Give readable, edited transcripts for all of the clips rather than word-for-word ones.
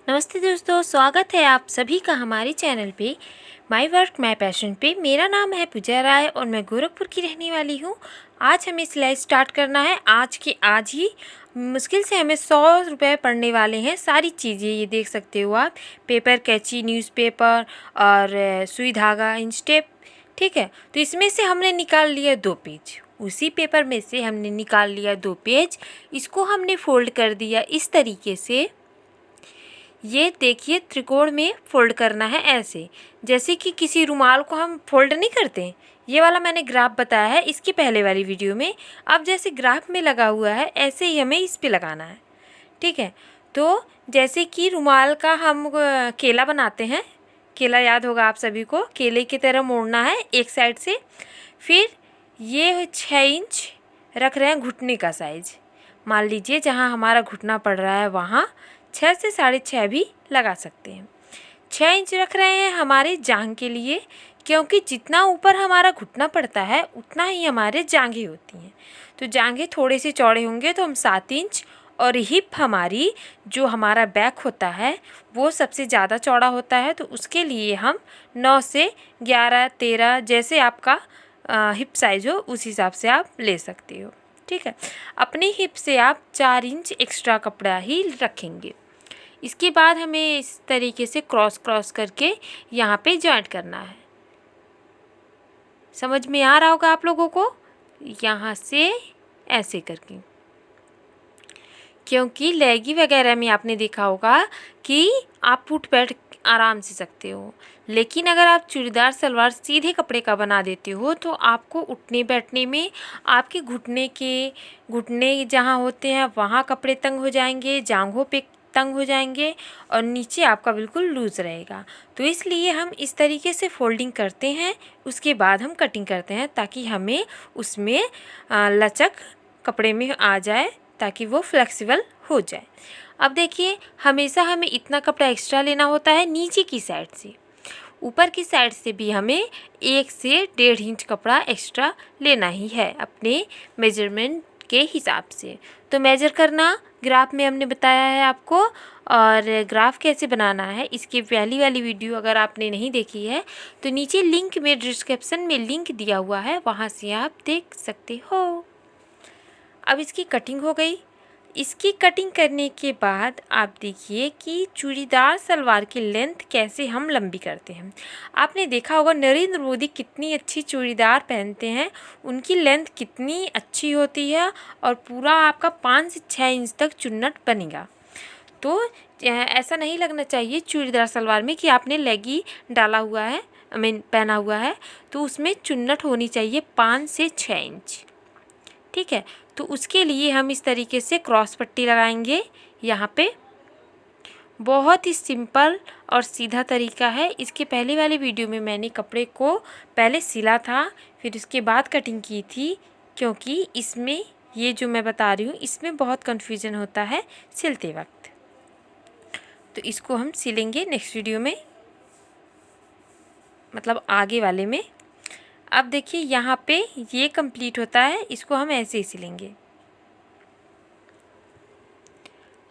नमस्ते दोस्तों, स्वागत है आप सभी का हमारे चैनल पे माय वर्क माय पैशन पे। मेरा नाम है पूजा राय और मैं गोरखपुर की रहने वाली हूँ। आज हमें सिलाई स्टार्ट करना है। आज के आज ही मुश्किल से हमें 100 रुपये पड़ने वाले हैं। सारी चीज़ें ये देख सकते हो आप, पेपर, कैंची, न्यूज़पेपर और सुई धागा, इंच टेप। ठीक है, तो इसमें से हमने निकाल लिया 2 पेज। उसी पेपर में से हमने निकाल लिया 2 पेज। इसको हमने फोल्ड कर दिया इस तरीके से। ये देखिए, त्रिकोण में फोल्ड करना है ऐसे, जैसे कि किसी रुमाल को हम फोल्ड नहीं करते। ये वाला मैंने ग्राफ बताया है इसकी पहले वाली वीडियो में। अब जैसे ग्राफ में लगा हुआ है ऐसे ही हमें इस पे लगाना है। ठीक है, तो जैसे कि रुमाल का हम केला बनाते हैं, केला याद होगा आप सभी को, केले की तरह मोड़ना है एक साइड से। फिर ये 6 इंच रख रहे हैं घुटने का साइज। मान लीजिए जहाँ हमारा घुटना पड़ रहा है वहाँ 6 से 6.5 भी लगा सकते हैं। 6 इंच रख रहे हैं हमारे जांघ के लिए, क्योंकि जितना ऊपर हमारा घुटना पड़ता है उतना ही हमारे जांघें होती हैं। तो जांघें थोड़े से चौड़े होंगे तो हम 7 इंच, और हिप हमारी जो हमारा बैक होता है वो सबसे ज़्यादा चौड़ा होता है, तो उसके लिए हम 9 से 11, 13 जैसे आपका हिप साइज हो उस हिसाब से आप ले सकते हो। ठीक है, अपनी हिप से आप 4 इंच एक्स्ट्रा कपड़ा ही रखेंगे। इसके बाद हमें इस तरीके से क्रॉस करके यहाँ पे जॉइंट करना है। समझ में आ रहा होगा आप लोगों को, यहाँ से ऐसे करके। क्योंकि लेगी वगैरह में आपने देखा होगा कि आप फुट बैठ आराम से सकते हो, लेकिन अगर आप चूड़ीदार सलवार सीधे कपड़े का बना देते हो तो आपको उठने बैठने में आपके घुटने जहाँ होते हैं वहाँ कपड़े तंग हो जाएंगे, जांघों पे तंग हो जाएंगे और नीचे आपका बिल्कुल लूज़ रहेगा। तो इसलिए हम इस तरीके से फोल्डिंग करते हैं, उसके बाद हम कटिंग करते हैं ताकि हमें उसमें लचक कपड़े में आ जाए, ताकि वो फ्लेक्सिबल हो जाए। अब देखिए, हमेशा हमें इतना कपड़ा एक्स्ट्रा लेना होता है नीचे की साइड से। ऊपर की साइड से भी हमें 1 से 1.5 इंच कपड़ा एक्स्ट्रा लेना ही है अपने मेजरमेंट के हिसाब से। तो मेजर करना ग्राफ में हमने बताया है आपको, और ग्राफ कैसे बनाना है इसकी पहली वाली वीडियो अगर आपने नहीं देखी है तो नीचे लिंक में, डिस्क्रिप्शन में लिंक दिया हुआ है, वहाँ से आप देख सकते हो। अब इसकी कटिंग हो गई। इसकी कटिंग करने के बाद आप देखिए कि चूड़ीदार सलवार की लेंथ कैसे हम लंबी करते हैं। आपने देखा होगा नरेंद्र मोदी कितनी अच्छी चूड़ीदार पहनते हैं, उनकी लेंथ कितनी अच्छी होती है और पूरा आपका 5 से 6 इंच तक चुन्नट बनेगा। तो ऐसा नहीं लगना चाहिए चूड़ीदार सलवार में कि आपने लेगी डाला हुआ है, पहना हुआ है, तो उसमें चुन्नट होनी चाहिए 5 से 6 इंच। ठीक है, तो उसके लिए हम इस तरीके से क्रॉस पट्टी लगाएंगे यहाँ पे। बहुत ही सिंपल और सीधा तरीका है। इसके पहले वाले वीडियो में मैंने कपड़े को पहले सिला था, फिर उसके बाद कटिंग की थी, क्योंकि इसमें ये जो मैं बता रही हूँ इसमें बहुत कन्फ्यूज़न होता है सिलते वक्त। तो इसको हम सिलेंगे नेक्स्ट वीडियो में, मतलब आगे वाले में। अब देखिए यहाँ पे ये कंप्लीट होता है, इसको हम ऐसे ही सिलेंगे।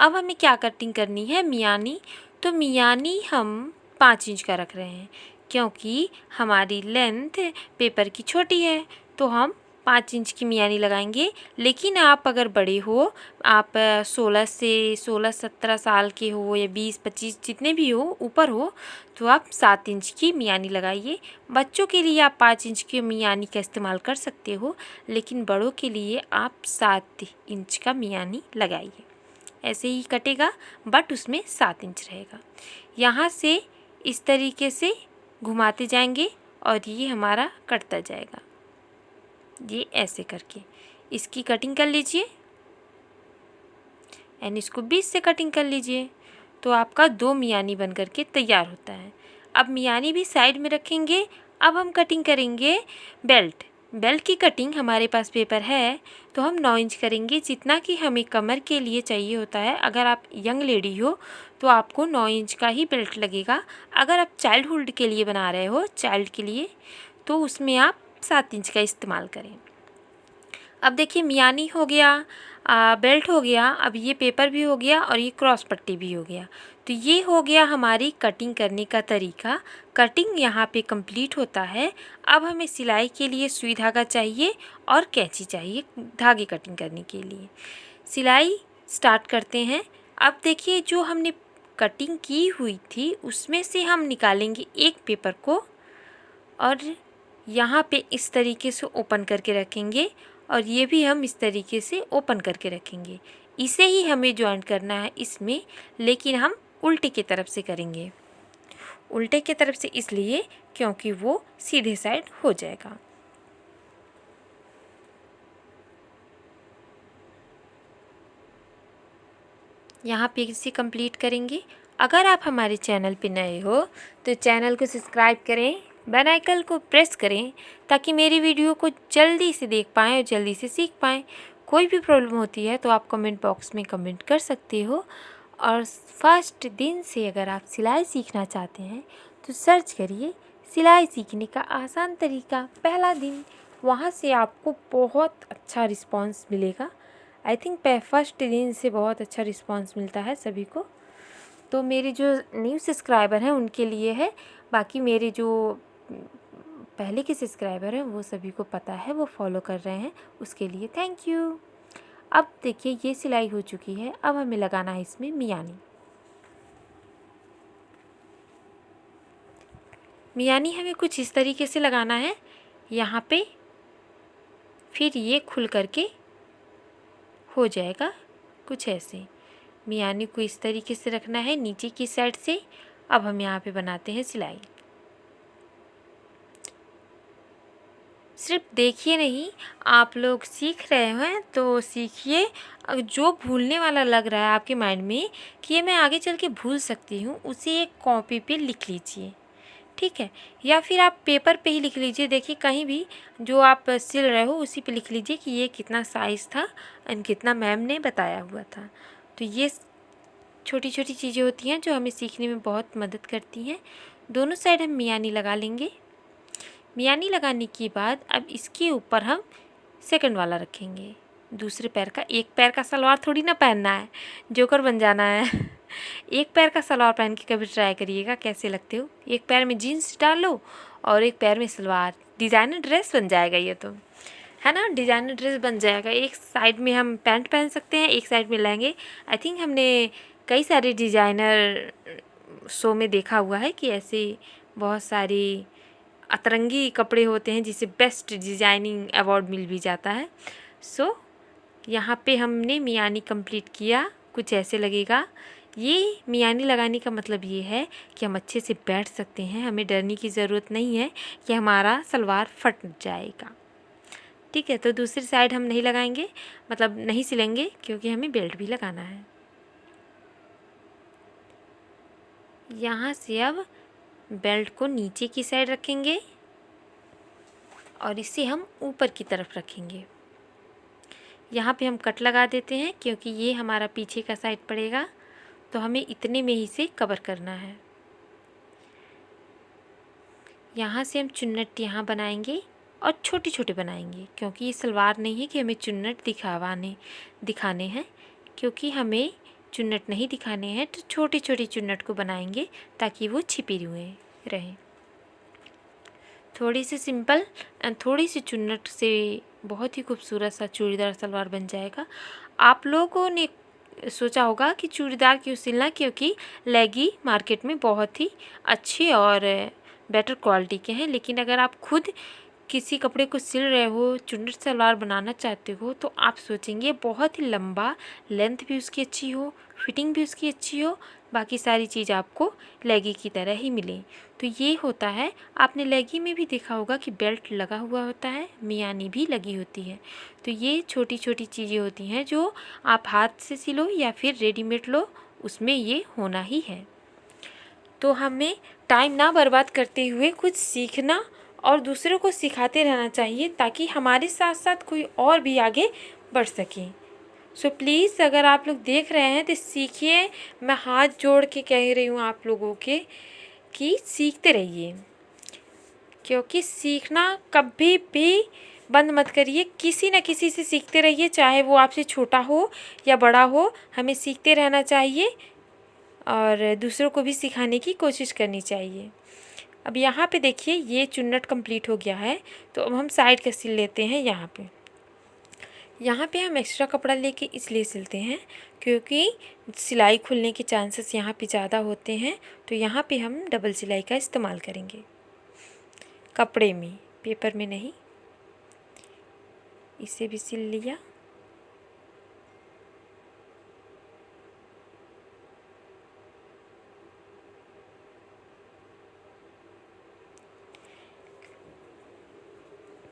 अब हमें क्या कटिंग करनी है, मियानी। तो मियानी हम 5 इंच का रख रहे हैं, क्योंकि हमारी लेंथ पेपर की छोटी है, तो हम 5 इंच की मियानी लगाएंगे। लेकिन आप अगर बड़े हो, आप 16 साल के हो या 20-25 जितने भी हो ऊपर हो, तो आप 7 इंच की मियानी लगाइए। बच्चों के लिए आप 5 इंच की मियानी का इस्तेमाल कर सकते हो, लेकिन बड़ों के लिए आप 7 इंच का मियानी लगाइए। ऐसे ही कटेगा बट उसमें 7 इंच रहेगा। यहाँ से इस तरीके से घुमाते जाएंगे और ये हमारा कटता जाएगा, ये ऐसे करके। इसकी कटिंग कर लीजिए एंड इसको 20 से कटिंग कर लीजिए, तो आपका 2 मियानी बन करके तैयार होता है। अब मियानी भी साइड में रखेंगे। अब हम कटिंग करेंगे बेल्ट। बेल्ट की कटिंग हमारे पास पेपर है तो हम 9 इंच करेंगे, जितना कि हमें कमर के लिए चाहिए होता है। अगर आप यंग लेडी हो तो आपको 9 इंच का ही बेल्ट लगेगा। अगर आप चाइल्डहुड के लिए बना रहे हो, चाइल्ड के लिए, तो उसमें आप 7 इंच का इस्तेमाल करें। अब देखिए मियानी हो गया, बेल्ट हो गया, अब ये पेपर भी हो गया और ये क्रॉस पट्टी भी हो गया। तो ये हो गया हमारी कटिंग करने का तरीका। कटिंग यहाँ पे कंप्लीट होता है। अब हमें सिलाई के लिए सुई धागा चाहिए और कैंची चाहिए धागे कटिंग करने के लिए। सिलाई स्टार्ट करते हैं। अब देखिए जो हमने कटिंग की हुई थी उसमें से हम निकालेंगे एक पेपर को और यहाँ पे इस तरीके से ओपन करके रखेंगे और ये भी हम इस तरीके से ओपन करके रखेंगे। इसे ही हमें जॉइंट करना है इसमें, लेकिन हम उल्टे की तरफ से करेंगे। उल्टे की तरफ से इसलिए क्योंकि वो सीधे साइड हो जाएगा। यहाँ पे इसे कंप्लीट करेंगे। अगर आप हमारे चैनल पे नए हो तो चैनल को सब्सक्राइब करें, बेल आइकन को प्रेस करें ताकि मेरी वीडियो को जल्दी से देख पाएँ और जल्दी से सीख पाएँ। कोई भी प्रॉब्लम होती है तो आप कमेंट बॉक्स में कमेंट कर सकते हो। और फर्स्ट दिन से अगर आप सिलाई सीखना चाहते हैं तो सर्च करिए सिलाई सीखने का आसान तरीका पहला दिन। वहाँ से आपको बहुत अच्छा रिस्पांस मिलेगा। आई थिंक फर्स्ट दिन से बहुत अच्छा रिस्पांस मिलता है सभी को। तो मेरे जो न्यू सब्सक्राइबर हैं उनके लिए है, बाकी मेरे जो पहले के सब्सक्राइबर हैं वो सभी को पता है, वो फॉलो कर रहे हैं, उसके लिए थैंक यू। अब देखिए ये सिलाई हो चुकी है। अब हमें लगाना है इसमें मियानी। मियानी हमें कुछ इस तरीके से लगाना है यहाँ पे, फिर ये खुल करके हो जाएगा कुछ ऐसे। मियानी को इस तरीके से रखना है नीचे की साइड से। अब हम यहाँ पे बनाते हैं सिलाई। सिर्फ देखिए नहीं, आप लोग सीख रहे हैं तो सीखिए। जो भूलने वाला लग रहा है आपके माइंड में कि ये मैं आगे चल के भूल सकती हूँ, उसे एक कॉपी पे लिख लीजिए, ठीक है? या फिर आप पेपर पे ही लिख लीजिए। देखिए कहीं भी जो आप सिल रहे हो उसी पे लिख लीजिए कि ये कितना साइज़ था एंड कितना मैम ने बताया हुआ था। तो ये छोटी छोटी चीज़ें होती हैं जो हमें सीखने में बहुत मदद करती हैं। दोनों साइड हम मियानी लगा लेंगे। मियानी लगाने के बाद अब इसके ऊपर हम सेकंड वाला रखेंगे दूसरे पैर का। एक पैर का सलवार थोड़ी ना पहनना है, जोकर बन जाना है। एक पैर का सलवार पहन के कभी ट्राई करिएगा कैसे लगते हो। एक पैर में जीन्स डालो और एक पैर में सलवार, डिज़ाइनर ड्रेस बन जाएगा ये तो, है ना? डिज़ाइनर ड्रेस बन जाएगा। एक साइड में हम पैंट पहन सकते हैं, एक साइड में लहंगे। आई थिंक हमने कई सारे डिज़ाइनर शो में देखा हुआ है कि ऐसे बहुत सारी अतरंगी कपड़े होते हैं जिसे बेस्ट डिज़ाइनिंग अवार्ड मिल भी जाता है। सो यहाँ पे हमने मियानी कंप्लीट किया, कुछ ऐसे लगेगा। ये मियानी लगाने का मतलब ये है कि हम अच्छे से बैठ सकते हैं, हमें डरने की ज़रूरत नहीं है कि हमारा सलवार फट जाएगा, ठीक है? तो दूसरी साइड हम नहीं लगाएंगे, मतलब नहीं सिलेंगे, क्योंकि हमें बेल्ट भी लगाना है। यहाँ से अब बेल्ट को नीचे की साइड रखेंगे और इसे हम ऊपर की तरफ रखेंगे। यहाँ पे हम कट लगा देते हैं क्योंकि ये हमारा पीछे का साइड पड़ेगा, तो हमें इतने में ही से कवर करना है। यहाँ से हम चुन्नट यहाँ बनाएंगे और छोटे छोटे बनाएंगे, क्योंकि ये सलवार नहीं है कि हमें चुन्नट दिखाने हैं, क्योंकि हमें चुन्नट नहीं दिखाने हैं। तो छोटी छोटी चुन्नट को बनाएंगे ताकि वो छिपी हुए रहें। थोड़ी सी सिंपल एंड थोड़ी सी चुन्नट से बहुत ही खूबसूरत सा चूड़ीदार सलवार बन जाएगा। आप लोगों ने सोचा होगा कि चूड़ीदार क्यों सिलना, क्योंकि लेगी मार्केट में बहुत ही अच्छे और बेटर क्वालिटी के हैं। लेकिन अगर आप खुद किसी कपड़े को सिल रहे हो, चुन्नट सलवार बनाना चाहते हो, तो आप सोचेंगे बहुत ही लंबा, लेंथ भी उसकी अच्छी हो, फिटिंग भी उसकी अच्छी हो, बाकी सारी चीज़ आपको लेगी की तरह ही मिले। तो ये होता है, आपने लेगी में भी देखा होगा कि बेल्ट लगा हुआ होता है, मियानी भी लगी होती है। तो ये छोटी छोटी चीज़ें होती हैं जो आप हाथ से सिलो या फिर रेडीमेड लो, उसमें ये होना ही है। तो हमें टाइम ना बर्बाद करते हुए कुछ सीखना और दूसरों को सिखाते रहना चाहिए, ताकि हमारे साथ साथ कोई और भी आगे बढ़ सके। सो प्लीज़ अगर आप लोग देख रहे हैं तो सीखिए। मैं हाथ जोड़ के कह रही हूँ आप लोगों के कि सीखते रहिए, क्योंकि सीखना कभी भी बंद मत करिए, किसी न किसी से सीखते रहिए, चाहे वो आपसे छोटा हो या बड़ा हो, हमें सीखते रहना चाहिए और दूसरों को भी सिखाने की कोशिश करनी चाहिए। अब यहाँ पे देखिए ये चुन्नट कंप्लीट हो गया है, तो अब हम साइड का सिल लेते हैं। यहाँ पे हम एक्स्ट्रा कपड़ा लेके इसलिए सिलते हैं क्योंकि सिलाई खुलने के चांसेस यहाँ पे ज़्यादा होते हैं, तो यहाँ पे हम डबल सिलाई का इस्तेमाल करेंगे कपड़े में, पेपर में नहीं। इसे भी सिल लिया।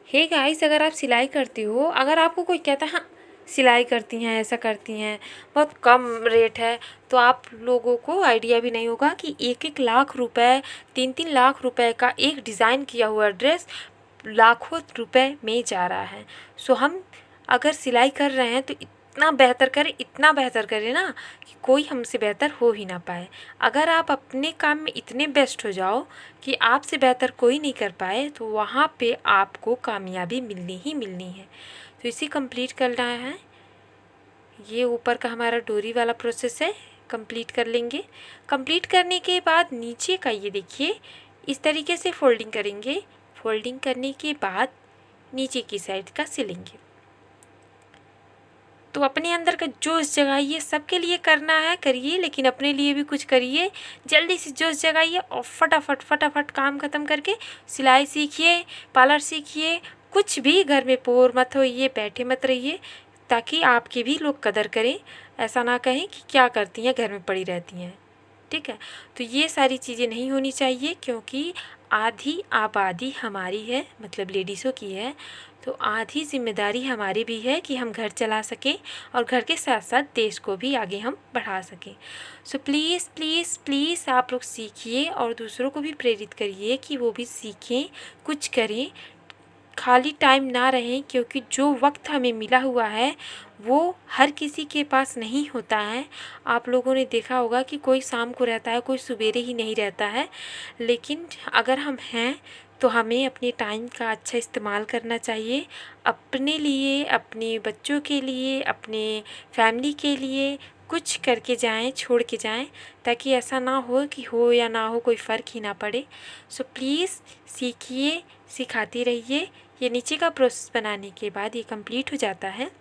हे गाइस, अगर आप सिलाई करते हो, अगर आपको कोई कहता है हाँ सिलाई करती हैं, ऐसा करती हैं, बहुत कम रेट है, तो आप लोगों को आइडिया भी नहीं होगा कि 1-1 लाख रुपए, 3-3 लाख रुपए का एक डिज़ाइन किया हुआ ड्रेस लाखों रुपए में जा रहा है। सो हम अगर सिलाई कर रहे हैं तो इतना बेहतर करें ना कि कोई हमसे बेहतर हो ही ना पाए। अगर आप अपने काम में इतने बेस्ट हो जाओ कि आपसे बेहतर कोई नहीं कर पाए, तो वहाँ पे आपको कामयाबी मिलनी ही मिलनी है। तो इसे कंप्लीट करना है। ये ऊपर का हमारा डोरी वाला प्रोसेस है, कंप्लीट कर लेंगे। कंप्लीट करने के बाद नीचे का ये देखिए इस तरीके से फोल्डिंग करेंगे। फोल्डिंग करने के बाद नीचे की साइड का सिलेंगे। तो अपने अंदर का जोश जगाइए, सबके लिए करना है करिए, लेकिन अपने लिए भी कुछ करिए। जल्दी से जोश जगाइए और फटाफट काम ख़त्म करके सिलाई सीखिए, पार्लर सीखिए, कुछ भी घर में बोर मत होइए, बैठे मत रहिए, ताकि आपकी भी लोग कदर करें। ऐसा ना कहें कि क्या करती हैं, घर में पड़ी रहती हैं। ठीक है, तो ये सारी चीज़ें नहीं होनी चाहिए, क्योंकि आधी आबादी हमारी है, मतलब लेडीज़ों की है, तो आधी जिम्मेदारी हमारी भी है कि हम घर चला सकें और घर के साथ साथ देश को भी आगे हम बढ़ा सकें। सो प्लीज़ प्लीज़ प्लीज़ आप लोग सीखिए और दूसरों को भी प्रेरित करिए कि वो भी सीखें, कुछ करें, खाली टाइम ना रहें, क्योंकि जो वक्त हमें मिला हुआ है वो हर किसी के पास नहीं होता है। आप लोगों ने देखा होगा कि कोई शाम को रहता है, कोई सवेरे ही नहीं रहता है, लेकिन अगर हम हैं तो हमें अपने टाइम का अच्छा इस्तेमाल करना चाहिए, अपने लिए, अपने बच्चों के लिए, अपने फैमिली के लिए कुछ करके जाएं, छोड़ के जाएं, ताकि ऐसा ना हो कि हो या ना हो कोई फ़र्क ही ना पड़े। सो प्लीज़ सीखिए, सिखाती रहिए। ये नीचे का प्रोसेस बनाने के बाद ये कंप्लीट हो जाता है।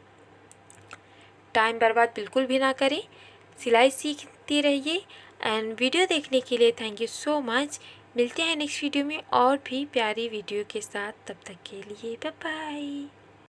टाइम बर्बाद बिल्कुल भी ना करें, सिलाई सीखते रहिए। एंड वीडियो देखने के लिए थैंक यू सो मच। मिलते हैं नेक्स्ट वीडियो में और भी प्यारी वीडियो के साथ, तब तक के लिए बाय बाय।